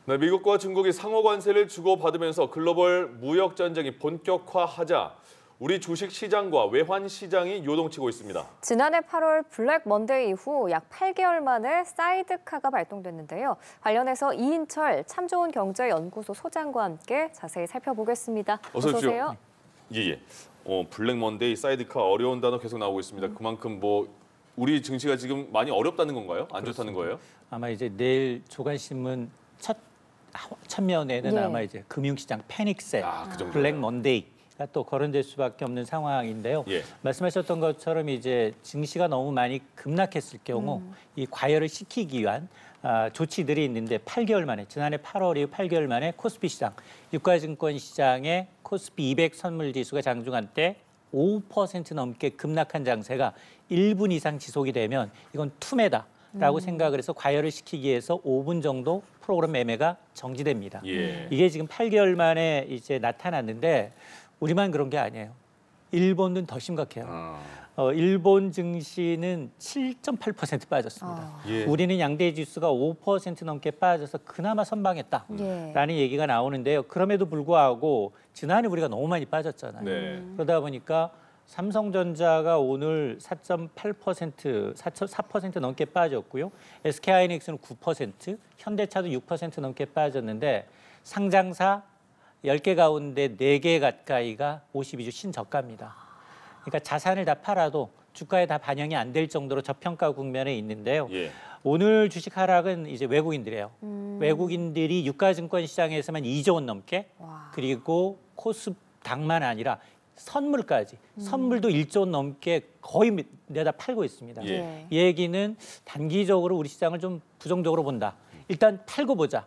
네, 미국과 중국이 상호 관세를 주고받으면서 글로벌 무역 전쟁이 본격화하자 우리 주식 시장과 외환 시장이 요동치고 있습니다. 지난해 8월 블랙 먼데이 이후 약 8개월 만에 사이드카가 발동됐는데요. 관련해서 이인철 참좋은경제연구소 소장과 함께 자세히 살펴보겠습니다. 어서 오세요. 예. 블랙 먼데이, 사이드카 어려운 단어 계속 나오고 있습니다. 그만큼 우리 증시가 지금 많이 어렵다는 건가요? 안 좋다는 거예요? 아마 이제 내일 조간신문 첫 면에는 네. 아마 이제 금융시장 패닉셀, 그 정도예요. 블랙 먼데이가 또 거론될 수밖에 없는 상황인데요. 예. 말씀하셨던 것처럼 이제 증시가 너무 많이 급락했을 경우 이 과열을 시키기 위한 조치들이 있는데 8개월 만에 지난해 8월 이후 8개월 만에 코스피 시장, 유가증권 시장의 코스피 200 선물 지수가 장중한 때 5% 넘게 급락한 장세가 1분 이상 지속이 되면 이건 투매다라고 생각을 해서 과열을 시키기 위해서 5분 정도 프로그램 매매가 정지됩니다. 예. 이게 지금 8개월 만에 이제 나타났는데 우리만 그런 게 아니에요. 일본은 더 심각해요. 일본 증시는 7.8% 빠졌습니다. 예. 우리는 양대 지수가 5% 넘게 빠져서 그나마 선방했다라는 얘기가 나오는데요. 그럼에도 불구하고 지난해 우리가 너무 많이 빠졌잖아요. 네. 그러다 보니까 삼성전자가 오늘 4.8%, 4% 넘게 빠졌고요. SK하이닉스는 9%, 현대차도 6% 넘게 빠졌는데 상장사 10개 가운데 4개 가까이가 52주 신저가입니다. 그러니까 자산을 다 팔아도 주가에 다 반영이 안 될 정도로 저평가 국면에 있는데요. 예. 오늘 주식 하락은 이제 외국인들이에요. 외국인들이 유가증권 시장에서만 2조 원 넘게 그리고 코스닥만 아니라 선물까지 선물도 1조 원 넘게 거의 내다 팔고 있습니다. 예. 이 얘기는 단기적으로 우리 시장을 좀 부정적으로 본다. 일단 팔고 보자.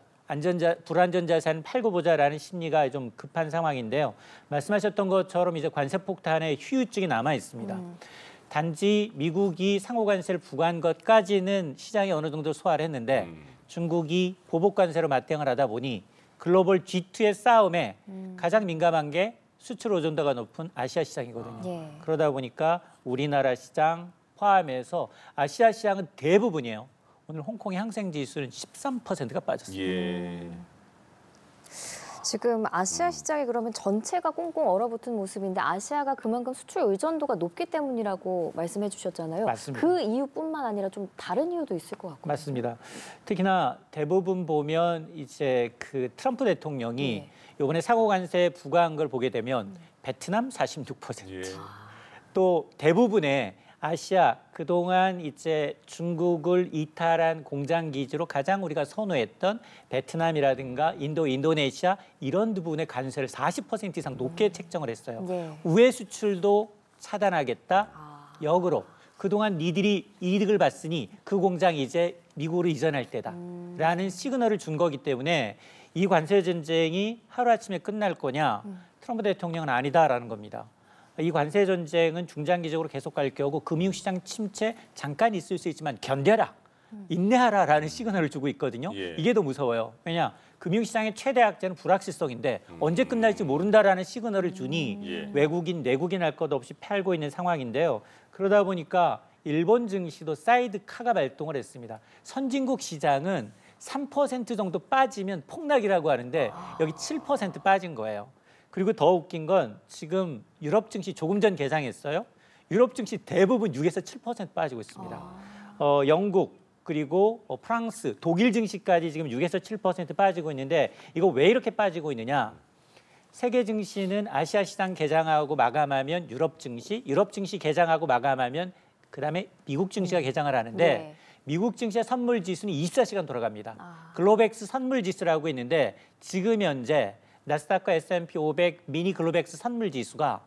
불안전 자산을 팔고 보자라는 심리가 좀 급한 상황인데요. 말씀하셨던 것처럼 이제 관세 폭탄의 휴유증이 남아 있습니다. 단지 미국이 상호 관세를 부과한 것까지는 시장이 어느 정도 소화를 했는데 중국이 보복 관세로 맞대응을 하다 보니 글로벌 G2의 싸움에 가장 민감한 게 수출 의존도가 높은 아시아 시장이거든요. 그러다 보니까 우리나라 시장 포함해서 아시아 시장은 대부분이에요. 오늘 홍콩의 항생지수는 13%가 빠졌습니다. 예. 지금 아시아 시장이 그러면 전체가 꽁꽁 얼어붙은 모습인데 아시아가 그만큼 수출 의존도가 높기 때문이라고 말씀해 주셨잖아요. 맞습니다. 그 이유뿐만 아니라 좀 다른 이유도 있을 것 같고요. 맞습니다. 특히나 대부분 보면 이제 그 트럼프 대통령이 이번에 상호 관세 부과한 걸 보게 되면 베트남 46%, 예. 또 대부분의 아시아 그동안 이제 중국을 이탈한 공장 기지로 가장 우리가 선호했던 베트남이라든가 인도네시아 이런 부분의 관세를 40% 이상 높게 책정을 했어요. 우회 수출도 차단하겠다. 역으로 그동안 니들이 이득을 봤으니 그 공장이 이제 미국으로 이전할 때다라는 시그널을 준 거기 때문에 이 관세 전쟁이 하루아침에 끝날 거냐? 트럼프 대통령은 아니다라는 겁니다. 이 관세 전쟁은 중장기적으로 계속 갈 경우 금융시장 침체 잠깐 있을 수 있지만 견뎌라, 인내하라라는 시그널을 주고 있거든요. 예. 이게 더 무서워요. 왜냐? 금융시장의 최대 악재는 불확실성인데 언제 끝날지 모른다라는 시그널을 주니 외국인, 내국인 할 것 없이 팔고 있는 상황인데요. 그러다 보니까 일본 증시도 사이드카가 발동을 했습니다. 선진국 시장은 3% 정도 빠지면 폭락이라고 하는데 여기 7% 빠진 거예요. 그리고 더 웃긴 건 지금 유럽 증시 조금 전 개장했어요. 유럽 증시 대부분 6에서 7% 빠지고 있습니다. 영국 그리고 프랑스, 독일 증시까지 지금 6에서 7% 빠지고 있는데 이거 왜 이렇게 빠지고 있느냐? 세계 증시는 아시아 시장 개장하고 마감하면 유럽 증시 개장하고 마감하면 그다음에 미국 증시가 개장을 하는데 미국 증시의 선물 지수는 24시간 돌아갑니다. 글로백스 선물 지수라고 있는데 지금 현재 나스닥과 S&P 500 미니 글로백스 선물 지수가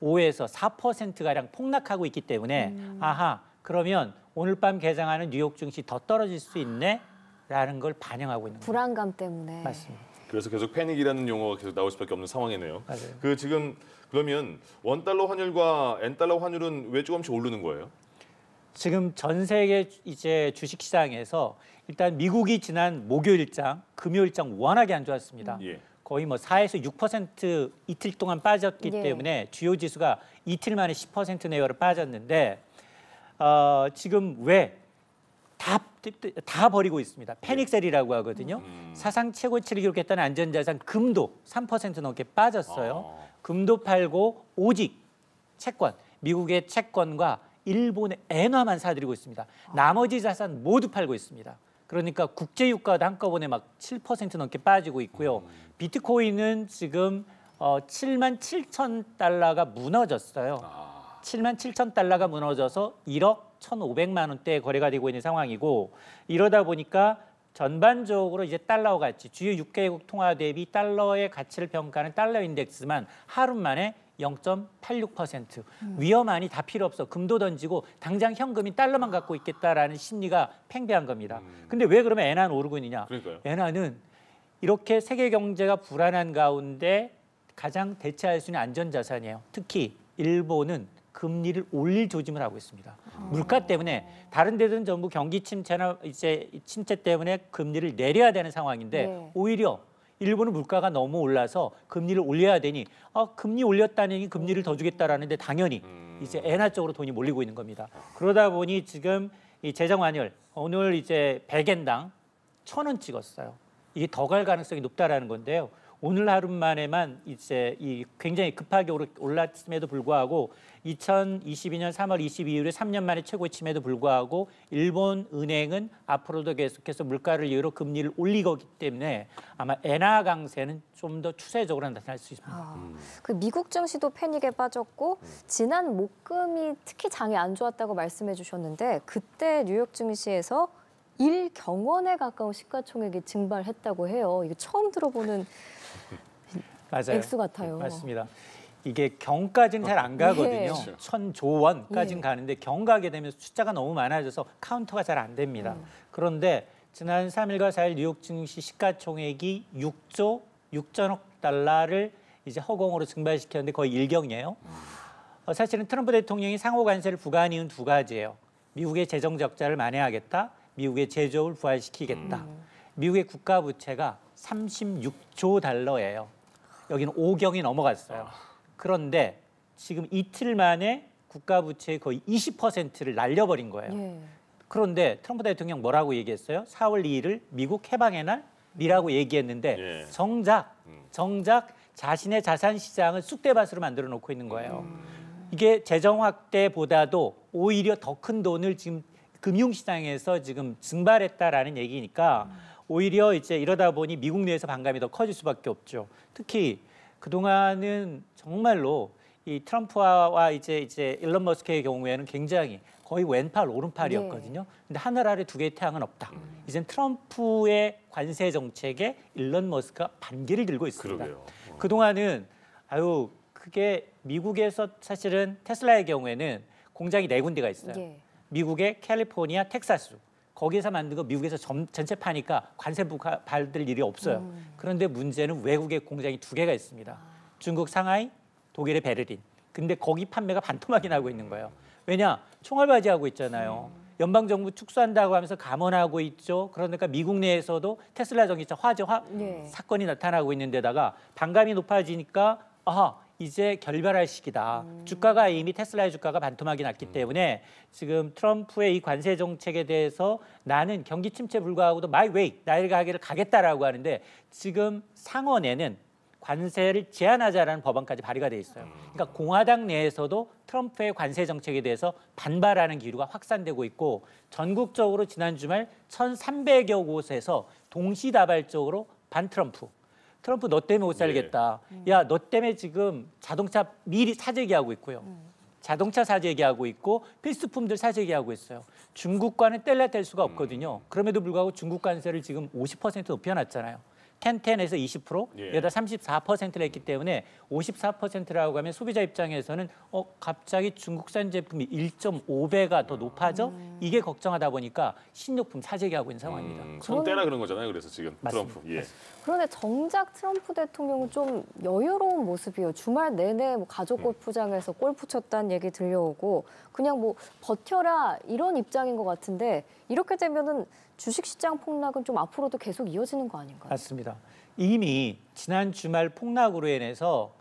5에서 4%가량 폭락하고 있기 때문에 아하, 그러면 오늘 밤 개장하는 뉴욕 증시 더 떨어질 수 있네? 라는 걸 반영하고 있는 거예요. 불안감 때문에. 맞습니다. 그래서 계속 패닉이라는 용어가 계속 나올 수밖에 없는 상황이네요. 맞아요. 지금 그러면 원달러 환율과 엔달러 환율은 왜 조금씩 오르는 거예요? 지금 전 세계 이제 주식 시장에서 일단 미국이 지난 목요일장, 금요일장 워낙에 안 좋았습니다. 거의 뭐 4에서 6% 이틀 동안 빠졌기 때문에 주요 지수가 이틀 만에 10% 내외로 빠졌는데 지금 왜 다 버리고 있습니다. 패닉셀이라고 하거든요. 사상 최고치를 기록했다는 안전자산 금도 3% 넘게 빠졌어요. 금도 팔고 오직 채권, 미국의 채권과 일본의 엔화만 사들이고 있습니다. 나머지 자산 모두 팔고 있습니다. 그러니까 국제유가도 한꺼번에 막 7% 넘게 빠지고 있고요. 비트코인은 지금 7만 7천 달러가 무너졌어요. 7만 7천 달러가 무너져서 1억 1,500만 원대에 거래가 되고 있는 상황이고 이러다 보니까 전반적으로 이제 달러와 같이 주요 6개국 통화 대비 달러의 가치를 평가하는 달러 인덱스만 하루 만에 0.86%. 위험하니 다 필요 없어. 금도 던지고 당장 현금이 달러만 갖고 있겠다라는 심리가 팽배한 겁니다. 근데 왜 그러면 엔화는 오르고 있느냐? 그러니까요. 엔화는 이렇게 세계 경제가 불안한 가운데 가장 대체할 수 있는 안전자산이에요. 특히 일본은 금리를 올릴 조짐을 하고 있습니다. 물가 때문에 다른 데는 전부 경기 침체나 이제 침체 때문에 금리를 내려야 되는 상황인데 네. 오히려 일본은 물가가 너무 올라서 금리를 올려야 되니 금리 올렸다니 금리를 더 주겠다라는데 당연히 이제 엔화 쪽으로 돈이 몰리고 있는 겁니다. 그러다 보니 지금 이 재정 환율 오늘 이제 100엔당 1,000원 찍었어요. 이게 더 갈 가능성이 높다라는 건데요. 오늘 하루 만에만 이제 이 굉장히 급하게 올랐음에도 불구하고 2022년 3월 22일에 3년 만에 최고치임에도 불구하고 일본 은행은 앞으로도 계속해서 물가를 이유로 금리를 올릴 거기 때문에 아마 엔화 강세는 좀 더 추세적으로 나타날 수 있습니다. 그 미국 증시도 패닉에 빠졌고 지난 목금이 특히 장이 안 좋았다고 말씀해 주셨는데 그때 뉴욕 증시에서 1경원에 가까운 시가총액이 증발했다고 해요. 이거 처음 들어보는 맞아요. 액수 같아요. 맞습니다. 이게 경까지는 잘 안 가거든요. 네. 1,000조 원까지는 예. 가는데 경 가게 되면 숫자가 너무 많아져서 카운터가 잘 안 됩니다. 그런데 지난 3일과 4일 뉴욕 증시 시가총액이 6조 6천억 달러를 이제 허공으로 증발시켰는데 거의 일경이에요. 사실은 트럼프 대통령이 상호 관세를 부과한 이유는 두 가지예요. 미국의 재정 적자를 만회하겠다. 미국의 제조업을 부활시키겠다. 미국의 국가 부채가 36조 달러예요. 여기는 5경이 넘어갔어요. 그런데 지금 이틀 만에 국가 부채의 거의 20%를 날려버린 거예요. 예. 그런데 트럼프 대통령 뭐라고 얘기했어요? 4월 2일을 미국 해방의 날이라고 얘기했는데 예. 정작 자신의 자산 시장을 쑥대밭으로 만들어 놓고 있는 거예요. 이게 재정 확대보다도 오히려 더 큰 돈을 지금 금융시장에서 지금 증발했다라는 얘기니까 오히려 이제 이러다 보니 미국 내에서 반감이 더 커질 수밖에 없죠. 특히 그동안은 정말로 이 트럼프와 이제 일론 머스크의 경우에는 굉장히 거의 왼팔 오른팔이었거든요. 근데 하늘 아래 두 개의 태양은 없다. 이젠 트럼프의 관세 정책에 일론 머스크가 반기를 들고 있습니다. 그러게요. 그동안은 그게 미국에서 사실은 테슬라의 경우에는 공장이 4군데가 있어요. 예. 미국의 캘리포니아, 텍사스. 거기에서 만든 거 미국에서 전체 파니까 관세 받을 일이 없어요. 그런데 문제는 외국의 공장이 2개가 있습니다. 중국 상하이, 독일의 베를린. 근데 거기 판매가 반토막이 나고 있는 거예요. 왜냐? 총알바지하고 있잖아요. 연방정부 축소한다고 하면서 감원하고 있죠. 그러니까 미국 내에서도 테슬라 전기차 화재 네. 사건이 나타나고 있는 데다가 반감이 높아지니까 이제 결별할 시기다. 주가가 이미 테슬라의 주가가 반토막이 났기 때문에 지금 트럼프의 이 관세 정책에 대해서 나는 경기 침체 불구하고도 my way, 나의 가게를 가겠다라고 하는데 지금 상원에는 관세를 제한하자라는 법안까지 발의가 돼 있어요. 그러니까 공화당 내에서도 트럼프의 관세 정책에 대해서 반발하는 기류가 확산되고 있고 전국적으로 지난 주말 1,300여 곳에서 동시다발적으로 반트럼프. 트럼프 너 때문에 못 살겠다. 야, 너 때문에 지금 자동차 미리 사재기하고 있고요. 자동차 사재기하고 있고 필수품들 사재기하고 있어요. 중국과는 뗄래뗄 수가 없거든요. 그럼에도 불구하고 중국 관세를 지금 50% 높여놨잖아요. 10에서 20%, 여기다 34%를 했기 때문에 54%라고 하면 소비자 입장에서는 갑자기 중국산 제품이 1.5배가 더 높아져? 이게 걱정하다 보니까 신용품 사재기하고 있는 상황입니다. 손 떼라 그런 거잖아요. 그래서 지금 맞습니다. 트럼프. 예. 그런데 정작 트럼프 대통령은 좀 여유로운 모습이에요. 주말 내내 뭐 가족 골프장에서 골프 쳤다는 얘기 들려오고 그냥 뭐 버텨라 이런 입장인 것 같은데 이렇게 되면은 주식시장 폭락은 좀 앞으로도 계속 이어지는 거 아닌가요? 맞습니다. 이미 지난 주말 폭락으로 인해서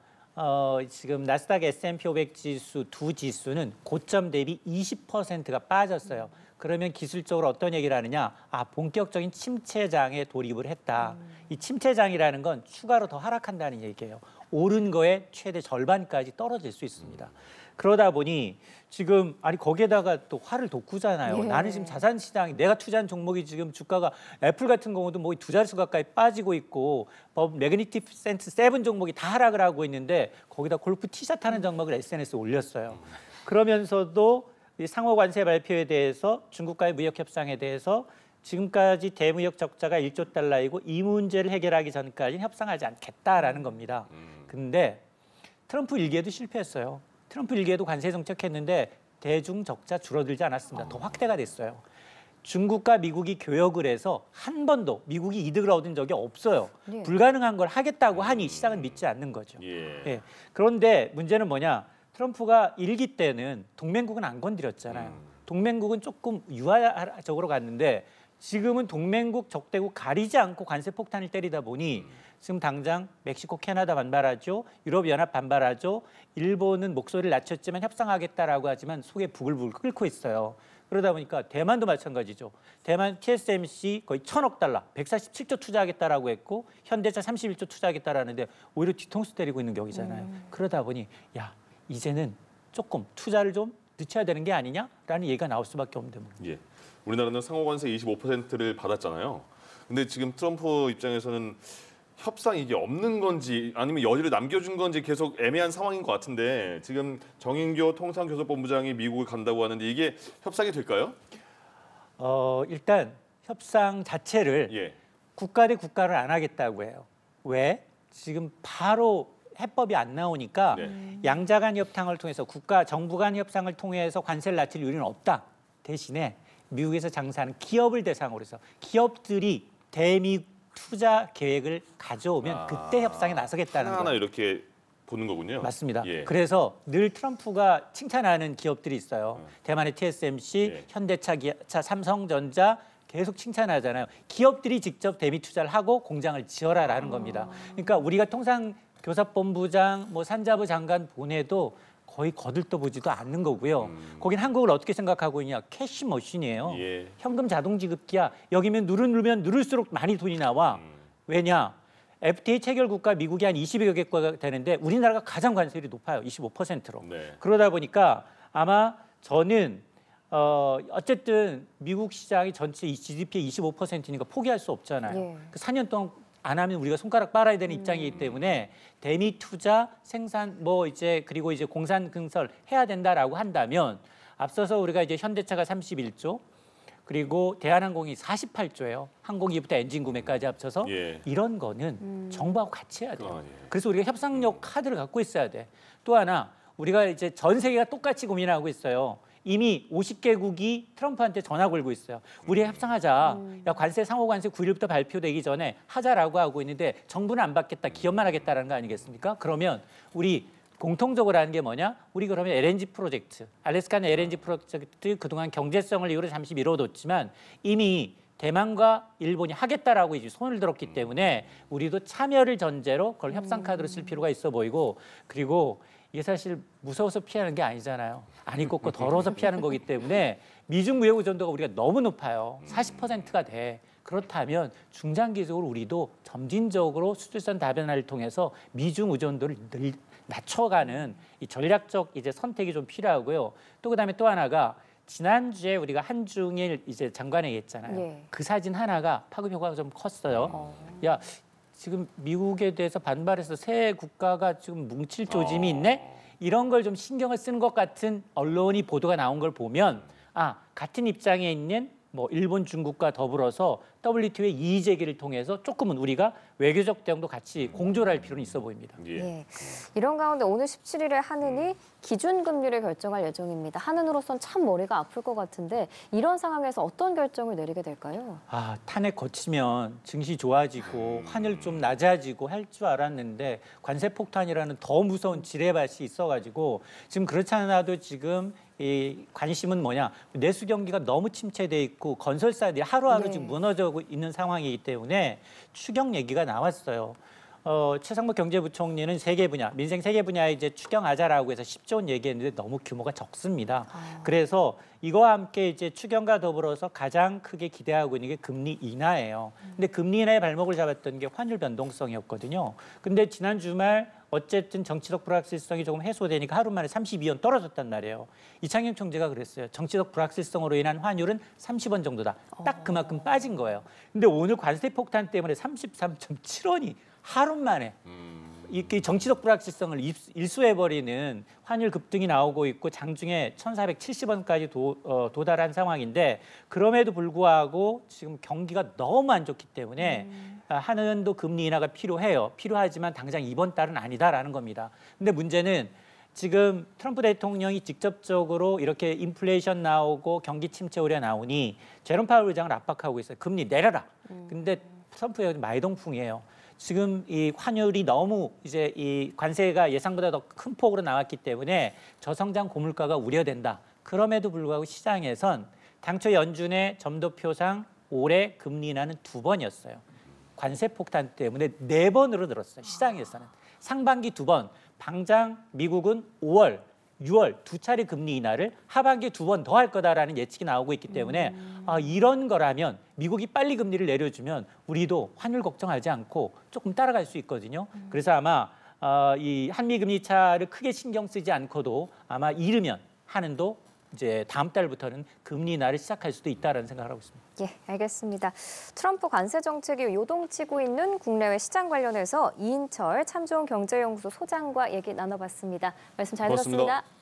지금 나스닥 S&P 500 지수 두 지수는 고점 대비 20%가 빠졌어요. 그러면 기술적으로 어떤 얘기를 하느냐? 아, 본격적인 침체장에 돌입을 했다. 이 침체장이라는 건 추가로 더 하락한다는 얘기예요. 오른 거에 최대 절반까지 떨어질 수 있습니다. 그러다 보니 지금 아니 거기에다가 또 화를 돋구잖아요. 예. 나는 지금 자산 시장이 내가 투자한 종목이 지금 주가가 애플 같은 경우도 뭐 두 자릿수 가까이 빠지고 있고 매그니피센트 7 종목이 다 하락을 하고 있는데 거기다 골프 티샷 하는 종목을 SNS에 올렸어요. 그러면서도 이 상호 관세 발표에 대해서 중국과의 무역 협상에 대해서 지금까지 대무역 적자가 1조 달러이고 이 문제를 해결하기 전까지는 협상하지 않겠다라는 겁니다. 근데 트럼프 일기에도 실패했어요. 트럼프 일기에도 관세 정책했는데 대중 적자 줄어들지 않았습니다. 더 확대가 됐어요. 중국과 미국이 교역을 해서 한 번도 미국이 이득을 얻은 적이 없어요. 네. 불가능한 걸 하겠다고 하니 시장은 믿지 않는 거죠. 예. 그런데 문제는 뭐냐? 트럼프가 일기 때는 동맹국은 안 건드렸잖아요. 동맹국은 조금 유화적으로 갔는데 지금은 동맹국, 적대국 가리지 않고 관세 폭탄을 때리다 보니 지금 당장 멕시코, 캐나다 반발하죠. 유럽연합 반발하죠. 일본은 목소리를 낮췄지만 협상하겠다라고 하지만 속에 부글부글 끓고 있어요. 그러다 보니까 대만도 마찬가지죠. 대만 TSMC 거의 1,000억 달러, 147조 투자하겠다라고 했고 현대차 31조 투자하겠다라는데 오히려 뒤통수 때리고 있는 격이잖아요. 그러다 보니 야 이제는 조금 투자를 좀 늦춰야 되는 게 아니냐라는 얘기가 나올 수밖에 없는데 뭐. 예. 우리나라는 상호관세 25%를 받았잖아요. 근데 지금 트럼프 입장에서는 협상 이게 없는 건지 아니면 여지를 남겨준 건지 계속 애매한 상황인 것 같은데 지금 정인교 통상교섭본부장이 미국을 간다고 하는데 이게 협상이 될까요? 일단 협상 자체를 예. 국가 대 국가를 안 하겠다고 해요. 왜? 지금 바로 해법이 안 나오니까 양자 간 협상을 통해서 국가 정부 간 협상을 통해서 관세를 낮출 이유는 없다. 대신에 미국에서 장사하는 기업을 대상으로 해서 기업들이 대미 투자 계획을 가져오면 그때 협상에 나서겠다는 하나 거예요. 이렇게 보는 거군요. 맞습니다. 예. 그래서 늘 트럼프가 칭찬하는 기업들이 있어요. 대만의 TSMC, 예. 현대차, 기아차, 삼성전자 계속 칭찬하잖아요. 기업들이 직접 대미 투자를 하고 공장을 지어라라는 겁니다. 그러니까 우리가 통상교섭본부장, 뭐 산자부 장관 보내도 거의 거들떠보지도 않는 거고요. 거긴 한국을 어떻게 생각하고 있냐? 캐시 머신이에요. 예. 현금 자동 지급기야. 여기면 누르면 누를수록 많이 돈이 나와. 왜냐? FTA 체결 국가 미국이 한 20여 개국가 되는데 우리나라가 가장 관세율이 높아요. 25%로. 네. 그러다 보니까 아마 저는 어쨌든 미국 시장이 전체 GDP의 25%니까 포기할 수 없잖아요. 예. 그 4년 동안 안 하면 우리가 손가락 빨아야 되는 입장이기 때문에 대미 투자, 생산 뭐 이제 그리고 이제 공산 증설 해야 된다라고 한다면 앞서서 우리가 이제 현대차가 31조 그리고 대한항공이 48조예요. 항공기부터 엔진 구매까지 합쳐서 예. 이런 거는 정부하고 같이 해야 돼요. 아, 예. 그래서 우리가 협상력 카드를 갖고 있어야 돼. 또 하나 우리가 이제 전 세계가 똑같이 고민하고 있어요. 이미 50개국이 트럼프한테 전화 걸고 있어요. 우리 협상하자. 야, 관세 상호 관세 9일부터 발표되기 전에 하자라고 하고 있는데 정부는 안 받겠다. 기업만 하겠다라는 거 아니겠습니까? 그러면 우리 공통적으로 하는 게 뭐냐? 우리 그러면 LNG 프로젝트, 알래스카는 LNG 프로젝트 그동안 경제성을 이유로 잠시 미뤄뒀지만 이미 대만과 일본이 하겠다라고 이제 손을 들었기 때문에 우리도 참여를 전제로 그걸 협상 카드로 쓸 필요가 있어 보이고 그리고 이게 사실 무서워서 피하는 게 아니잖아요. 아니 꽂고 더러워서 피하는 거기 때문에 미중 무역 의존도가 우리가 너무 높아요. 40%가 돼. 그렇다면 중장기적으로 우리도 점진적으로 수출선 다변화를 통해서 미중 의존도를 낮춰가는 이 전략적 이제 선택이 좀 필요하고요. 또 그다음에 또 하나가 지난주에 우리가 한중일 이제 장관회의 했잖아요. 예. 그 사진 하나가 파급 효과가 좀 컸어요. 야 지금 미국에 대해서 반발해서 새 국가가 지금 뭉칠 조짐이 있네? 이런 걸 좀 신경을 쓰는 것 같은 언론이 보도가 나온 걸 보면 아 같은 입장에 있는 뭐 일본, 중국과 더불어서 WTO의 이의 제기를 통해서 조금은 우리가 외교적 대응도 같이 공조를 할 필요는 있어 보입니다. 예. 예. 이런 가운데 오늘 17일에 한은이 기준금리를 결정할 예정입니다. 한은으로선 참 머리가 아플 것 같은데 이런 상황에서 어떤 결정을 내리게 될까요? 아 탄핵 거치면 증시 좋아지고 환율 좀 낮아지고 할 줄 알았는데 관세 폭탄이라는 더 무서운 지뢰밭이 있어가지고 지금 그렇지 않아도 지금 이 관심은 뭐냐 내수 경기가 너무 침체돼 있고 건설사들이 하루하루 네. 지금 무너져 있는 상황이기 때문에 추경 얘기가 나왔어요. 최상무 경제부총리는 세계 분야, 민생 세계 분야에 이제 추경하자라고 해서 10조 원 얘기했는데 너무 규모가 적습니다. 그래서 이거와 함께 이제 추경과 더불어서 가장 크게 기대하고 있는 게 금리 인하예요. 근데 금리 인하의 발목을 잡았던 게 환율 변동성이었거든요. 근데 지난 주말 어쨌든 정치적 불확실성이 조금 해소되니까 하루 만에 32원 떨어졌단 말이에요. 이창용 총재가 그랬어요. 정치적 불확실성으로 인한 환율은 30원 정도다. 딱 그만큼 빠진 거예요. 근데 오늘 관세 폭탄 때문에 33.7원이 하루 만에 이 정치적 불확실성을 일소해버리는 환율 급등이 나오고 있고 장중에 1,470원까지 도달한 상황인데 그럼에도 불구하고 지금 경기가 너무 안 좋기 때문에 한은도 금리 인하가 필요해요. 필요하지만 당장 이번 달은 아니다라는 겁니다. 근데 문제는 지금 트럼프 대통령이 직접적으로 이렇게 인플레이션 나오고 경기 침체 우려 나오니 제롬 파월 의장을 압박하고 있어요. 금리 내려라. 근데 트럼프의 마이동풍이에요. 지금 이 환율이 너무 이제 이 관세가 예상보다 더 큰 폭으로 나왔기 때문에 저성장 고물가가 우려된다. 그럼에도 불구하고 시장에선 당초 연준의 점도표상 올해 금리 인하는 2번이었어요. 관세 폭탄 때문에 4번으로 늘었어요. 시장에서는. 상반기 2번, 당장 미국은 5월, 6월 2차례 금리 인하를 하반기에 2번 더 할 거다라는 예측이 나오고 있기 때문에 이런 거라면 미국이 빨리 금리를 내려주면 우리도 환율 걱정하지 않고 조금 따라갈 수 있거든요. 그래서 아마 이 한미 금리 차를 크게 신경 쓰지 않고도 아마 이르면 한은도 이제 다음 달부터는 금리 인하를 시작할 수도 있다라는 생각을 하고 있습니다. 예, 알겠습니다. 트럼프 관세 정책이 요동치고 있는 국내외 시장 관련해서 이인철 참좋은 경제연구소 소장과 얘기 나눠봤습니다. 말씀 잘 고맙습니다. 들었습니다.